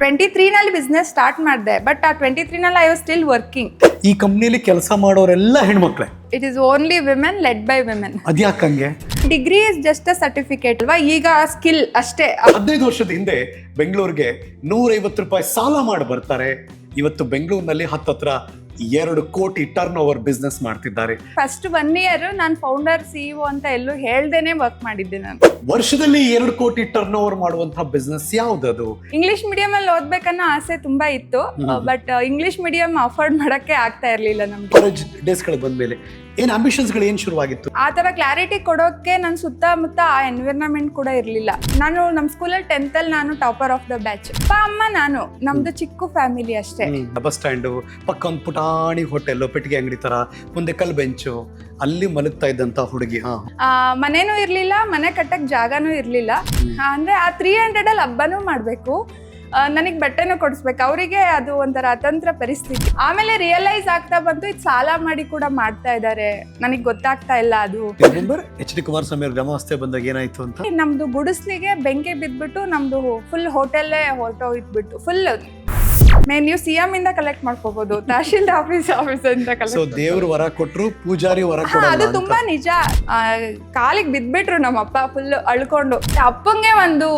23ನಲ್ಲಿ business start ಮಾಡಿದೆ, but ಆ 23ನಲ್ಲಿ ಐ ವಾಸ್ ಸ್ಟಿಲ್ ವರ್ಕಿಂಗ್. ಈ ಕಂಪ್ನಿಯಲ್ಲಿ ಕೆಲಸ ಮಾಡೋರೆಲ್ಲ ಹೆಣ್ಮಕ್ಳೆ? It is only women, led by women. ಅದ್ಯಾಕಂಗೆ? Degree is just a certificate ಅಲ್ವಾ, ಈಗ ಸ್ಕಿಲ್ ಅಷ್ಟೇ. 15 ವರ್ಷದ ಹಿಂದೆ ಬೆಂಗಳೂರಿಗೆ 150 ರೂಪಾಯಿ ಸಾಲ ಮಾಡಿ ಬರ್ತಾರೆ. ಇವತ್ತು ಬೆಂಗಳೂರಿನಲ್ಲಿ ಹತ್ತತ್ರ 2 ಕೋಟಿ ಟರ್ನ್ ಓವರ್ ಬಿಸ್ನೆಸ್ ಮಾಡ್ತಿದ್ದಾರೆ. ಫಸ್ಟ್ 1 ಇಯರ್ ನಾನು ಫೌಂಡರ್ CEO ಅಂತ ಎಲ್ಲೂ ಹೇಳ್ದೇನೆ ವರ್ಕ್ ಮಾಡಿದ್ದೆ. ನಾನು ವರ್ಷದಲ್ಲಿ 2 ಕೋಟಿ ಟರ್ನ್ ಓವರ್ ಮಾಡುವಂತಹ ಬಿಸ್ನೆಸ್ ಯಾವ್ದದು? ಇಂಗ್ಲಿಷ್ ಮೀಡಿಯಂ ಅಲ್ಲಿ ಓದ್ಬೇಕನ್ನೋ ಆಸೆ ತುಂಬಾ ಇತ್ತು, ಬಟ್ ಇಂಗ್ಲಿಷ್ ಮೀಡಿಯಂ ಅಫೋರ್ಡ್ ಮಾಡಕ್ಕೆ ಆಗ್ತಾ ಇರ್ಲಿಲ್ಲ ನಮ್ಗೆ. ಕಾಲೇಜ್ ಡೇಸ್ ಗಳು ಬಂದ್ಮೇಲೆ ಏನ್ ಆಂಬಿಷನ್ಸ್ ಗಳು ಏನ್ ಶುರುವಾಗಿತ್ತು? ಆ ತರ ಕ್ಲಾರಿಟಿ ಕೊಡೋಕೆ ನನ್ನ ಸುತ್ತಮುತ್ತ ಆ ಎನ್ವಿರಾನ್ಮೆಂಟ್ ಕೂಡ ಇರ್ಲಿಲ್ಲ. ನಾನು ನಮ್ಮ ಸ್ಕೂಲಲ್ಲಿ 10th ಅಲ್ಲಿ ನಾನು ಟಾಪರ್ ಆಫ್ ದ ಬ್ಯಾಚ್. ಅಪ್ಪ ಅಮ್ಮ ನಾನು, ನಮ್ದು ಚಿಕ್ಕ ಫ್ಯಾಮಿಲಿ ಅಷ್ಟೇ. ಬಸ್ ಸ್ಟ್ಯಾಂಡ್ ಪಕ್ಕ ಒಂದು ಪುಟಾಣಿ ಹೋಟೆಲ್, ಪೆಟ್ಟಿಗೆ ಅಂಗಡಿ ತರ, ಮುಂದೆ ಕಲ್ ಬೆಂಚು, ಅಲ್ಲಿ ಮಲಗ್ತಾ ಇದ್ದಂತ ಹುಡುಗಿ. ಮನೇನೂ ಇರ್ಲಿಲ್ಲ, ಮನೆ ಕಟ್ಟಕ್ ಜಾಗನೂ ಇರ್ಲಿಲ್ಲ. ಅಂದ್ರೆ ಆ 300 ಅಲ್ಲಿ ಹಬ್ಬನೂ ಮಾಡ್ಬೇಕು, ನನಗೆ ಬಟ್ಟೆನೂ ಕೊಡಿಸ್ಬೇಕು. ಅವರಿಗೆ ಅದು ಒಂಥರ ಅತಂತ್ರ ಪರಿಸ್ಥಿತಿ. ಆಮೇಲೆ ರಿಯಲೈಸ್ ಆಗ್ತಾ ಬಂತು, ಇದು ಸಾಲ ಮಾಡಿ ಕೂಡ ಮಾಡ್ತಾ ಇದ್ದಾರೆ, ನನಗೆ ಗೊತ್ತಾಗ್ತಾ ಇಲ್ಲ. ಅದು ಎಚ್ ಡಿ ಕುಮಾರಸ್ವಾಮಿ ಅವ್ರ ವ್ಯವಸ್ಥೆ ಬಂದಾಗ ಏನಾಯ್ತು ಅಂತ, ನಮ್ದು ಗುಡಿಸ್ಲಿಗೆ ಬೆಂಕಿ ಬಿದ್ಬಿಟ್ಟು ನಮ್ದು ಫುಲ್ ಹೋಟೆಲ್ಲೇ ಹೊರಟೋಗ್ಬಿಟ್ಟು ಫುಲ್. ನೀವು CM ಇಂದ ಕಲೆಕ್ಟ್ ಮಾಡ್ಕೋಬಹುದು, ತಹಶೀಲ್ದಾರ್ ಆಫೀಸ್ ಅಂತ ಕಲೆಕ್ಟ್. ದೇವ್ರ ವರ ಕೊಟ್ರು, ಪೂಜಾರಿ ವರ ಕೊಡಲ್ಲ. ಅದು ತುಂಬಾ ನಿಜ. ಕಾಲಿಗೆ ಬಿದ್ಬಿಟ್ರು ನಮ್ಮ ಅಪ್ಪ ಫುಲ್ ಅಳ್ಕೊಂಡು. ಅಪ್ಪಂಗೆ ಒಂದು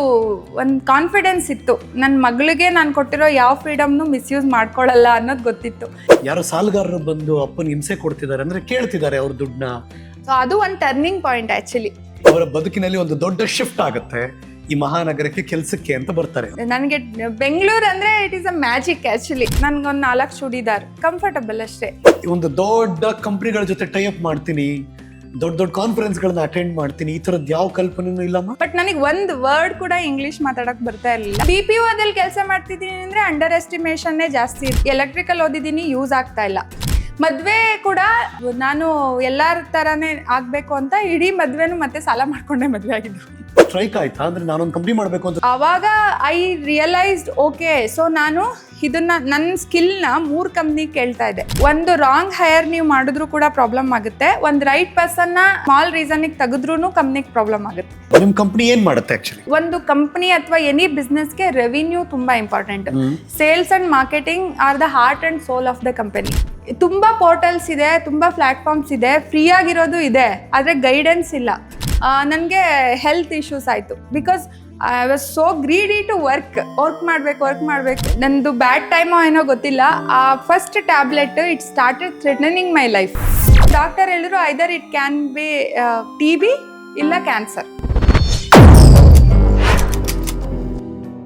ಕಾನ್ಫಿಡೆನ್ಸ್ ಇತ್ತು, ನನ್ನ ಮಗಳಿಗೆ ನಾನು ಕೊಟ್ಟಿರೋ ಯಾವ ಫ್ರೀಡಮ್ನು ಮಿಸ್ಯೂಸ್ ಮಾಡ್ಕೊಳ್ಳಲ್ಲ ಅನ್ನೋದು ಗೊತ್ತಿತ್ತು. ಯಾರೋ ಸಾಲಗಾರರು ಬಂದು ಅಪ್ಪನ ಹಿಂಸೆ ಕೊಡ್ತಿದ್ದಾರೆ ಅಂದ್ರೆ ಕೇಳ್ತಿದ್ದಾರೆ ಅವ್ರ ದುಡ್ಡನ್ನ. ಅದು ಒಂದು ಟರ್ನಿಂಗ್ ಪಾಯಿಂಟ್ ಆಕ್ಚುಲಿ. ಅವರ ಬದುಕಿನಲ್ಲಿ ಒಂದು ದೊಡ್ಡ ಶಿಫ್ಟ್ ಆಗುತ್ತೆ. ಈ ಮಹಾನಗರಕ್ಕೆ ಕೆಲಸಕ್ಕೆ ಅಂತ ಬರ್ತಾರೆ. ನನಗೆ ಬೆಂಗಳೂರು ಅಂದ್ರೆ it is a magic actually. ನನ್ಗೊಂದು 4 ಚೂಡಿದಾರ್ ಕಂಫರ್ಟಬಲ್ ಅಷ್ಟೇ. ಒಂದು ದೊಡ್ಡ ಕಂಪ್ನಿಗಳ ಜೊತೆ ಟೈ ಅಪ್ ಮಾಡ್ತೀನಿ, ದೊಡ್ಡ ಕಾನ್ಫರೆನ್ಸ್ ಗಳನ್ನ ಅಟೆಂಡ್ ಮಾಡ್ತೀನಿ, ಈ ತರದ್ ಯಾವ ಕಲ್ಪನೆನೂ ಇಲ್ಲಮ್ಮ. ಬಟ್ ನನಗೆ ಒಂದು ವರ್ಡ್ ಕೂಡ ಇಂಗ್ಲಿಷ್ ಮಾತಾಡಕ್ ಬರ್ತಾ ಇರಲಿಲ್ಲ. BPO ಅದಲ್ಲಿ ಕೆಲಸ ಮಾಡ್ತಿದ್ದೀನಿ ಅಂದ್ರೆ ಅಂಡರ್ ಎಸ್ಟಿಮೇಷನ್ ಜಾಸ್ತಿ. ಎಲೆಕ್ಟ್ರಿಕಲ್ ಓದಿದ್ದೀನಿ, ಯೂಸ್ ಆಗ್ತಾ ಇಲ್ಲ. ಮದ್ವೆ ಕೂಡ ನಾನು ಎಲ್ಲಾರ ತರಾನೇ ಆಗ್ಬೇಕು ಅಂತ ಇಡೀ ಮದ್ವೆನು ಮತ್ತೆ ಸಾಲ ಮಾಡ್ಕೊಂಡೆ ಮದ್ವೆ ಆಗಿದ್ದು. ಸ್ಟ್ರೈಕ್ ಆಯ್ತಾ ಅಂದ್ರೆ ನಾನೊಂದು ಕಂಪ್ನಿ ಮಾಡ್ಬೇಕು ಅಂತ? ಅವಾಗ ಐ ರಿಯಲೈಸ್ಡ್, ಓಕೆ, ಸೊ ನಾನು ಇದನ್ನ ನನ್ನ ಸ್ಕಿಲ್ನ 3 ಕಂಪ್ನಿ ಕೇಳ್ತಾ ಇದೆ. ಒಂದು ರಾಂಗ್ ಹೈರ್ ನೀವು ಮಾಡಿದ್ರು ಕೂಡ ಪ್ರಾಬ್ಲಮ್ ಆಗುತ್ತೆ, ಒಂದು ರೈಟ್ ಪರ್ಸನ್ ನ ಸ್ಮಾಲ್ ರೀಸನ್ ತೆಗೆದ್ರೂ ಕಂಪ್ನಿಗೆ ಪ್ರಾಬ್ಲಮ್ ಆಗುತ್ತೆ. ನಿಮ್ ಕಂಪ್ನಿ ಏನ್ ಮಾಡುತ್ತೆ ಆಕ್ಚುಲಿ? ಒಂದು ಕಂಪ್ನಿ ಅಥವಾ ಎನಿ ಬಿಸ್ನೆಸ್ಗೆ ರೆವಿನ್ಯೂ ತುಂಬಾ important. Sales and marketing are the heart and soul of the company. ತುಂಬಾ ಪೋರ್ಟಲ್ಸ್ ಇದೆ, ತುಂಬಾ ಪ್ಲಾಟ್ಫಾರ್ಮ್ಸ್ ಇದೆ, ಫ್ರೀ ಆಗಿರೋದು ಇದೆ, ಆದ್ರೆ ಗೈಡೆನ್ಸ್ ಇಲ್ಲ. ನನಗೆ ಹೆಲ್ತ್ ಇಶ್ಯೂಸ್ ಆಯಿತು, because I was so greedy to work ಮಾಡಬೇಕು. ನಂದು ಬ್ಯಾಡ್ ಟೈಮೋ ಏನೋ ಗೊತ್ತಿಲ್ಲ, ಆ first tablet it started threatening my life. Doctor ಹೇಳಿದ್ರು either it can be TB ಇಲ್ಲ ಕ್ಯಾನ್ಸರ್.